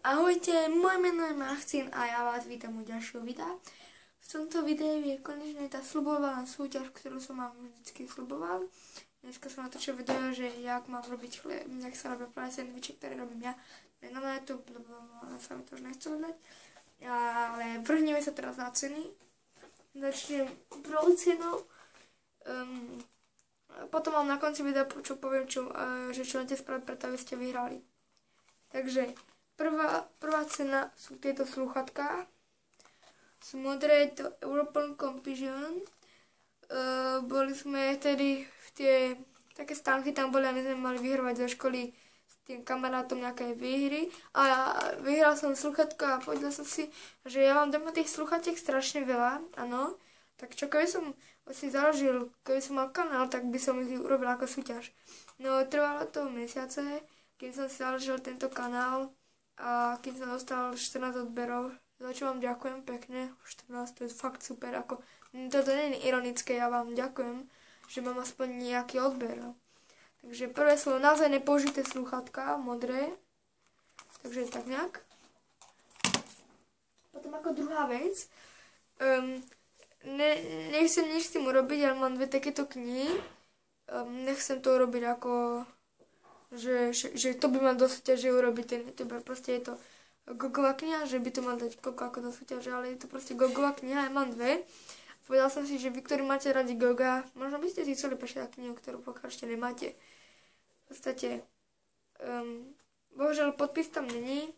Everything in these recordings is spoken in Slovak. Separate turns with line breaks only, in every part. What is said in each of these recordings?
Ahojte, moje meno je Marcin a ja vás vítam u ďalšieho videa. V tomto videu je konečne tá sľubovaná súťaž, ktorú som vám vždycky sľuboval. Dneska som natočil video, že jak mám robiť chlieb, jak sa robia práve sendviče, ktoré robím ja. Na YouTube, lebo sa mi to už nechcelo dať. Ale vrhneme sa teraz na ceny. Začnem prvou cenou. Potom vám na konci videa poviem, čo máte spraviť preto, aby ste vyhrali. Takže prvá cena sú tieto slúchatka. Sú modré, to European Competition. Boli sme tedy v tie také stánky tam boli a my sme mali vyhrávať zo školy s tým kamarátom nejaké výhry. A vyhral som slúchatka a povedal som si, že ja mám doma tých slúchatiek strašne veľa, áno. Tak čo, keby som si založil, keby som mal kanál, tak by som ich urobil ako súťaž. No trvalo to mesiace, kým som si založil tento kanál a kým som dostal 14 odberov, za čo vám ďakujem pekne, 14, to je fakt super, ako toto nie je ironické, ja vám ďakujem, že mám aspoň nejaký odber. Takže prvé sú naozaj nepoužité slúchatka, modré, takže tak nejak. Potom ako druhá vec, nechcem nič s tým urobiť, ale mám dve takéto knihy, nechcem to urobiť ako že to by mal do súťaže urobiť ten youtuber, proste je to Gogová kniha, že by to mal dať Gogo ako do súťaže, ale je to proste Gogová kniha, ja mám dve. Povedal som si, že vy, ktorí máte radi Goga, možno by ste si chceli prečítať knihu, ktorú pokiaľ ešte nemáte. V podstate, bohužiaľ podpis tam není,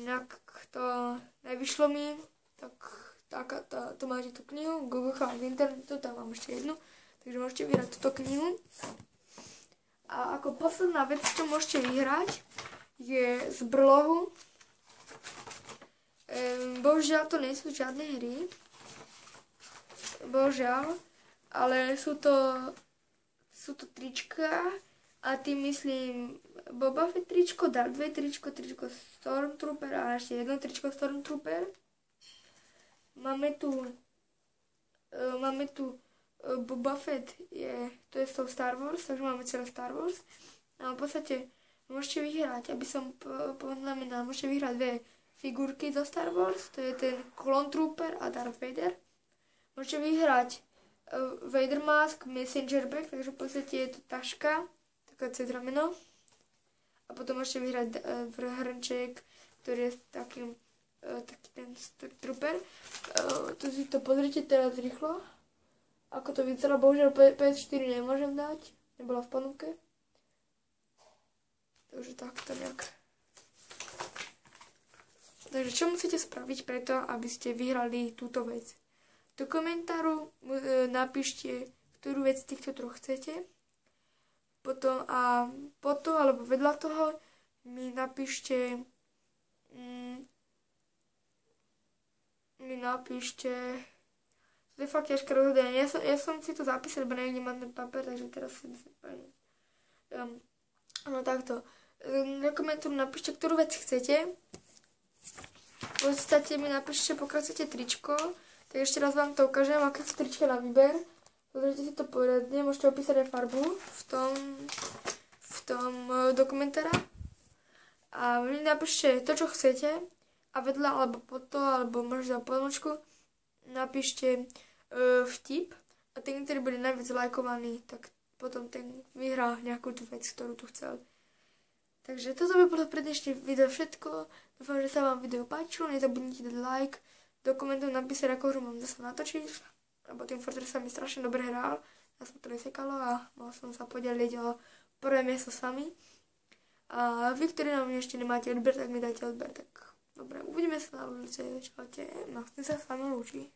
nejak to nevyšlo mi, tak to máte tú knihu, Gogo z internetu, tam mám ešte jednu, takže môžete vyhrať túto knihu. A ako posledná vec, čo môžete vyhrať, je z brlohu. Bohužiaľ to nie sú žiadne hry. Bohužiaľ. Ale sú to trička a tým myslím Boba Fett tričko, Darth Vader tričko Stormtrooper a ešte jedno tričko Stormtrooper. Máme tu Boba Fett to je z toho Star Wars, takže máme celé Star Wars. A v podstate môžete vyhrať, aby som poznamenal, môžete vyhrať dve figurky zo Star Wars, to je ten Clone Trooper a Darth Vader. Môžete vyhrať Vader Mask, Messenger Bag, takže v podstate je to taška, taká cez rameno. A potom môžete vyhrať hrnček, ktorý je taký ten Trooper. Tu si to pozrite teraz rýchlo. Ako to vyzerá, bohužiaľ PS4 nemôžem dať, nebola v ponuke. Takže takto nejak. Takže čo musíte spraviť preto, aby ste vyhrali túto vec? Do komentáru napíšte, ktorú vec z týchto troch chcete. Potom alebo vedľa toho mi napíšte to je fakt ťažké rozhodenie. Ja som si to zapísal, lebo neviem, mám ten papier, takže teraz si myslím. No takto. Na komentáru napíšte, ktorú vec chcete. V podstate mi napíšte, pokiaľ chcete tričko. Tak ešte raz vám to ukážem, aké sú trička na výber. Pozrite si to poriadne, môžete opísať aj farbu v tom do komentára. A mi napíšte to, čo chcete. A vedľa, alebo pod to, alebo možno za podmočku napíšte vtip a ten, ktorý bude najviac lajkovaný, tak potom ten vyhrá nejakú tú vec, ktorú tu chcel. Takže toto by bolo pre dnešné video všetko. Dúfam, že sa vám video páčilo. Nezabudnite dať like, do komentov napísať, ako hru mám zase natočiť, lebo tým Fortress sa mi strašne dobre hral. Ja som to nesekalo a mohol som sa podeliť o prvé miesto s vami. A vy, ktorí na mňa ešte nemáte odber, tak mi dajte odber. Tak dobre, uvidíme sa na budúce. Čaute, Marcin sa s vami lúči.